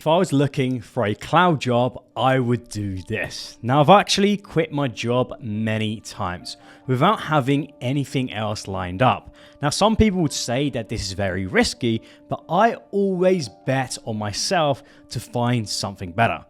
If I was looking for a cloud job, I would do this. Now, I've actually quit my job many times without having anything else lined up. Now, some people would say that this is very risky, but I always bet on myself to find something better.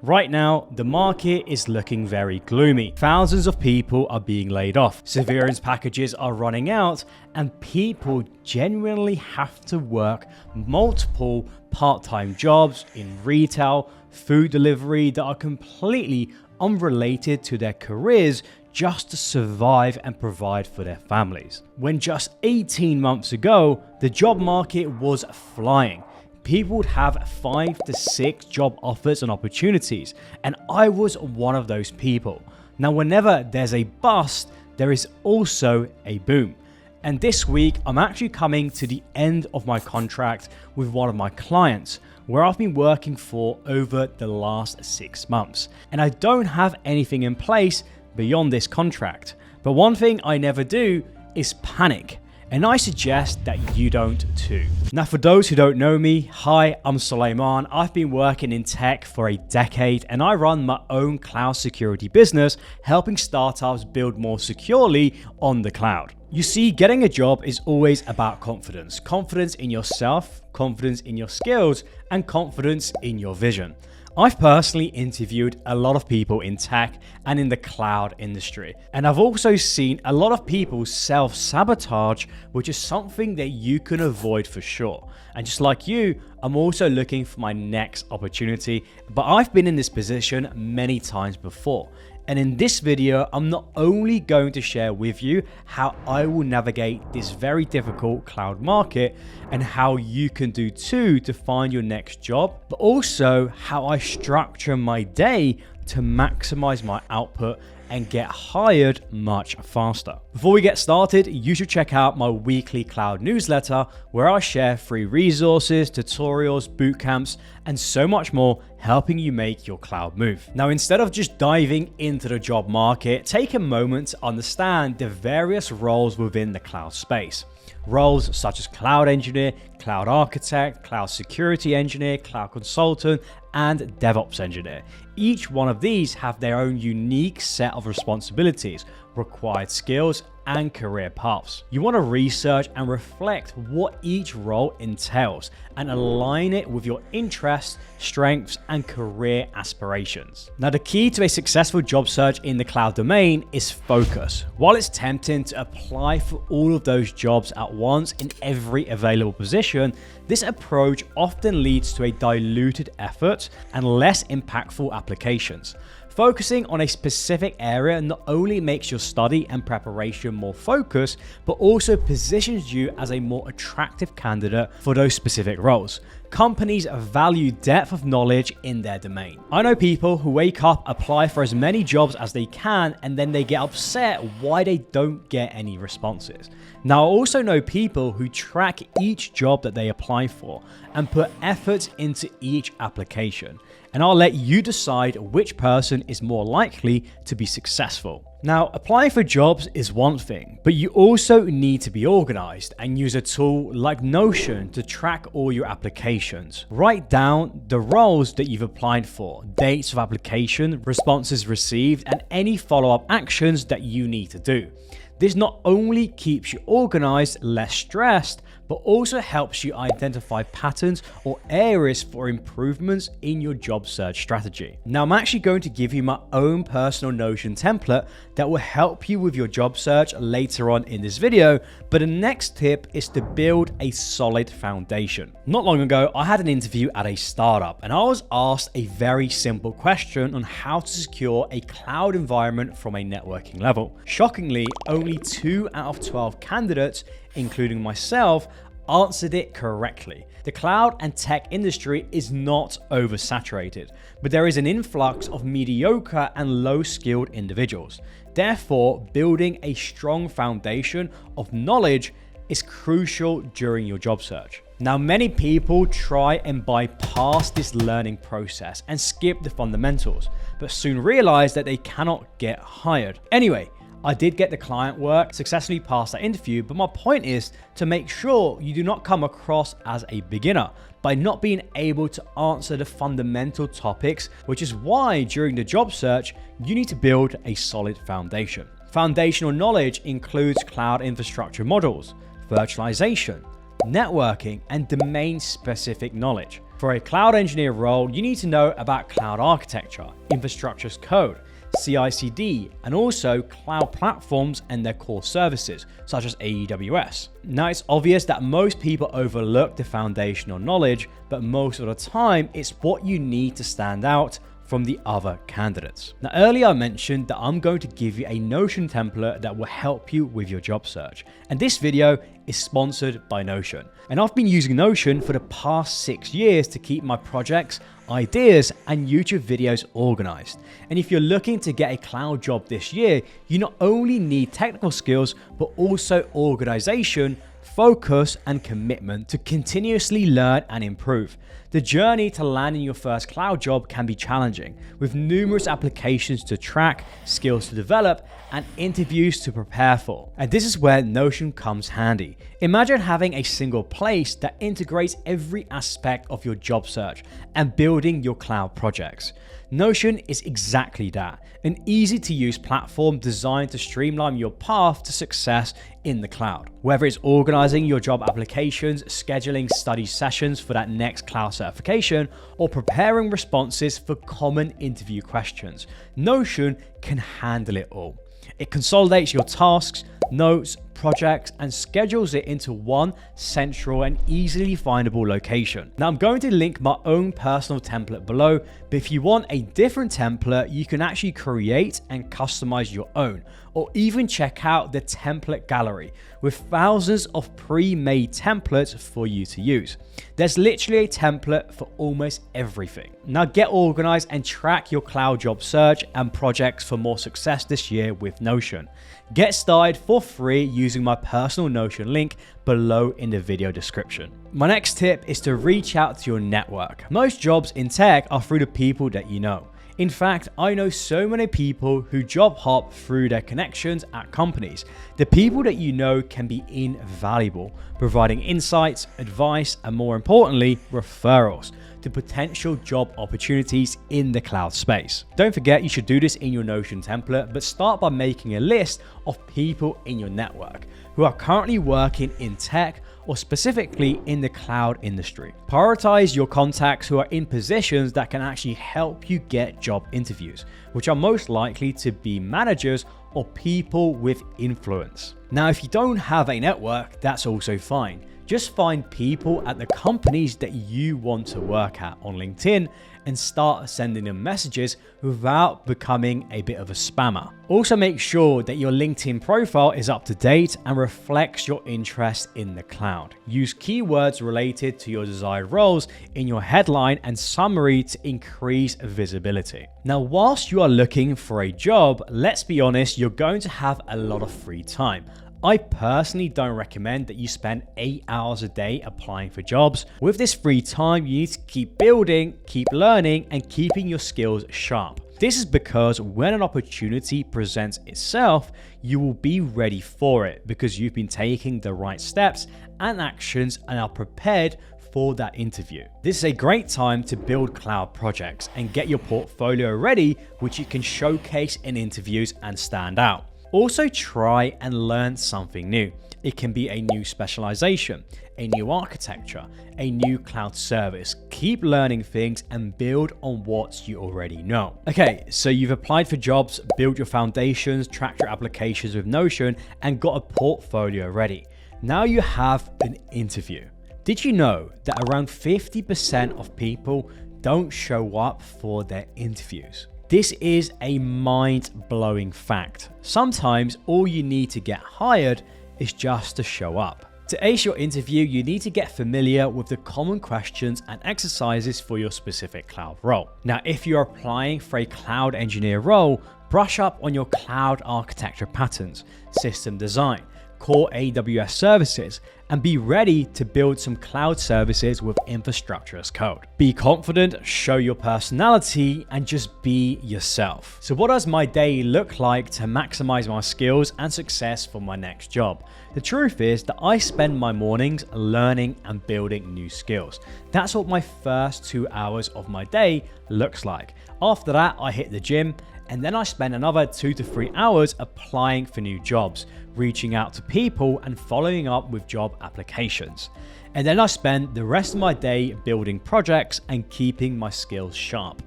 Right now, the market is looking very gloomy. Thousands of people are being laid off, severance packages are running out, and people genuinely have to work multiple part-time jobs in retail, food delivery that are completely unrelated to their careers just to survive and provide for their families. When just 18 months ago, the job market was flying. People would have 5 to 6 job offers and opportunities, and I was one of those people. Now, whenever there's a bust, there is also a boom. And this week, I'm actually coming to the end of my contract with one of my clients, where I've been working for over the last 6 months. And I don't have anything in place beyond this contract. But one thing I never do is panic. And I suggest that you don't too. Now, for those who don't know me, hi, I'm Sulaiman. I've been working in tech for a decade and I run my own cloud security business, helping startups build more securely on the cloud. You see, getting a job is always about confidence. Confidence in yourself, confidence in your skills, and confidence in your vision. I've personally interviewed a lot of people in tech and in the cloud industry, and I've also seen a lot of people self-sabotage, which is something that you can avoid for sure. And just like you, I'm also looking for my next opportunity, but I've been in this position many times before. And in this video, I'm not only going to share with you how I will navigate this very difficult cloud market and how you can do too to find your next job, but also how I structure my day to maximize my output and get hired much faster. Before we get started, you should check out my weekly cloud newsletter where I share free resources, tutorials, bootcamps, and so much more, helping you make your cloud move. Now, instead of just diving into the job market, take a moment to understand the various roles within the cloud space. Roles such as cloud engineer, cloud architect, cloud security engineer, cloud consultant, and DevOps engineer. Each one of these have their own unique set of responsibilities, required skills, and career paths. You want to research and reflect what each role entails and align it with your interests, strengths, and career aspirations. Now, the key to a successful job search in the cloud domain is focus. While it's tempting to apply for all of those jobs at once in every available position, this approach often leads to a diluted effort and less impactful applications. Focusing on a specific area not only makes your study and preparation more focused, but also positions you as a more attractive candidate for those specific roles. Companies value depth of knowledge in their domain. I know people who wake up, apply for as many jobs as they can, and then they get upset why they don't get any responses. Now, I also know people who track each job that they apply for and put effort into each application. And I'll let you decide which person is more likely to be successful. Now, applying for jobs is one thing, but you also need to be organized and use a tool like Notion to track all your applications. Write down the roles that you've applied for, dates of application, responses received, and any follow-up actions that you need to do. This not only keeps you organized, less stressed, but also helps you identify patterns or areas for improvements in your job search strategy. Now, I'm actually going to give you my own personal Notion template that will help you with your job search later on in this video, but the next tip is to build a solid foundation. Not long ago, I had an interview at a startup and I was asked a very simple question on how to secure a cloud environment from a networking level. Shockingly, only 2 out of 12 candidates, including myself, answered it correctly. The cloud and tech industry is not oversaturated, but there is an influx of mediocre and low-skilled individuals. Therefore, building a strong foundation of knowledge is crucial during your job search. Now, many people try and bypass this learning process and skip the fundamentals, but soon realize that they cannot get hired. Anyway, I did get the client work, successfully passed that interview, but my point is to make sure you do not come across as a beginner by not being able to answer the fundamental topics, which is why during the job search, you need to build a solid foundation. Foundational knowledge includes cloud infrastructure models, virtualization, networking, and domain-specific knowledge. For a cloud engineer role, you need to know about cloud architecture, infrastructure as code, CI/CD, and also cloud platforms and their core services, such as AWS. Now, it's obvious that most people overlook the foundational knowledge, but most of the time, it's what you need to stand out from the other candidates. Now, earlier I mentioned that I'm going to give you a Notion template that will help you with your job search. And this video is sponsored by Notion. And I've been using Notion for the past 6 years to keep my projects, ideas, and YouTube videos organized. And if you're looking to get a cloud job this year, you not only need technical skills, but also organization, focus, and commitment to continuously learn and improve. The journey to landing your first cloud job can be challenging, with numerous applications to track, skills to develop, and interviews to prepare for. And this is where Notion comes handy. Imagine having a single place that integrates every aspect of your job search and building your cloud projects. Notion is exactly that, an easy-to-use platform designed to streamline your path to success in the cloud. Whether it's organizing your job applications, scheduling study sessions for that next cloud certification, or preparing responses for common interview questions, Notion can handle it all. It consolidates your tasks, notes, projects, and schedules it into one central and easily findable location. Now, I'm going to link my own personal template below, but if you want a different template, you can actually create and customize your own, or even check out the template gallery with thousands of pre-made templates for you to use. There's literally a template for almost everything. Now get organized and track your cloud job search and projects for more success this year with Notion. Get started for free using my personal Notion link below in the video description. My next tip is to reach out to your network. Most jobs in tech are through the people that you know. In fact, I know so many people who job hop through their connections at companies. The people that you know can be invaluable, providing insights, advice, and more importantly, referrals to potential job opportunities in the cloud space. Don't forget, you should do this in your Notion template, but start by making a list of people in your network who are currently working in tech or specifically in the cloud industry. Prioritize your contacts who are in positions that can actually help you get job interviews, which are most likely to be managers or people with influence. Now, if you don't have a network, that's also fine. Just find people at the companies that you want to work at on LinkedIn and start sending them messages without becoming a bit of a spammer. Also, make sure that your LinkedIn profile is up to date and reflects your interest in the cloud. Use keywords related to your desired roles in your headline and summary to increase visibility. Now, whilst you are looking for a job, let's be honest, you're going to have a lot of free time. I personally don't recommend that you spend 8 hours a day applying for jobs. With this free time, you need to keep building, keep learning, and keeping your skills sharp. This is because when an opportunity presents itself, you will be ready for it because you've been taking the right steps and actions and are prepared for that interview. This is a great time to build cloud projects and get your portfolio ready, which you can showcase in interviews and stand out. Also, try and learn something new. It can be a new specialization, a new architecture, a new cloud service. Keep learning things and build on what you already know. Okay, so you've applied for jobs, built your foundations, tracked your applications with Notion, and got a portfolio ready. Now you have an interview. Did you know that around 50% of people don't show up for their interviews? This is a mind-blowing fact. Sometimes all you need to get hired is just to show up. To ace your interview, you need to get familiar with the common questions and exercises for your specific cloud role. Now, if you're applying for a cloud engineer role, brush up on your cloud architecture patterns, system design, core AWS services, and be ready to build some cloud services with infrastructure as code. Be confident, show your personality, and just be yourself. So what does my day look like to maximize my skills and success for my next job? The truth is that I spend my mornings learning and building new skills. That's what my first 2 hours of my day looks like. After that, I hit the gym, and then I spend another 2 to 3 hours applying for new jobs, reaching out to people and following up with job applications. And then I spend the rest of my day building projects and keeping my skills sharp.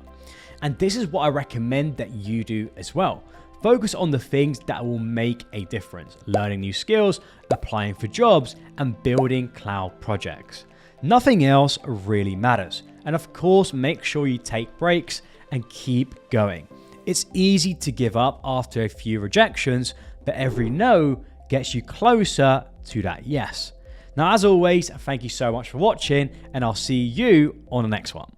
And this is what I recommend that you do as well. Focus on the things that will make a difference, learning new skills, applying for jobs, and building cloud projects. Nothing else really matters. And of course, make sure you take breaks and keep going. It's easy to give up after a few rejections, but every no gets you closer to that yes. Now, as always, thank you so much for watching, and I'll see you on the next one.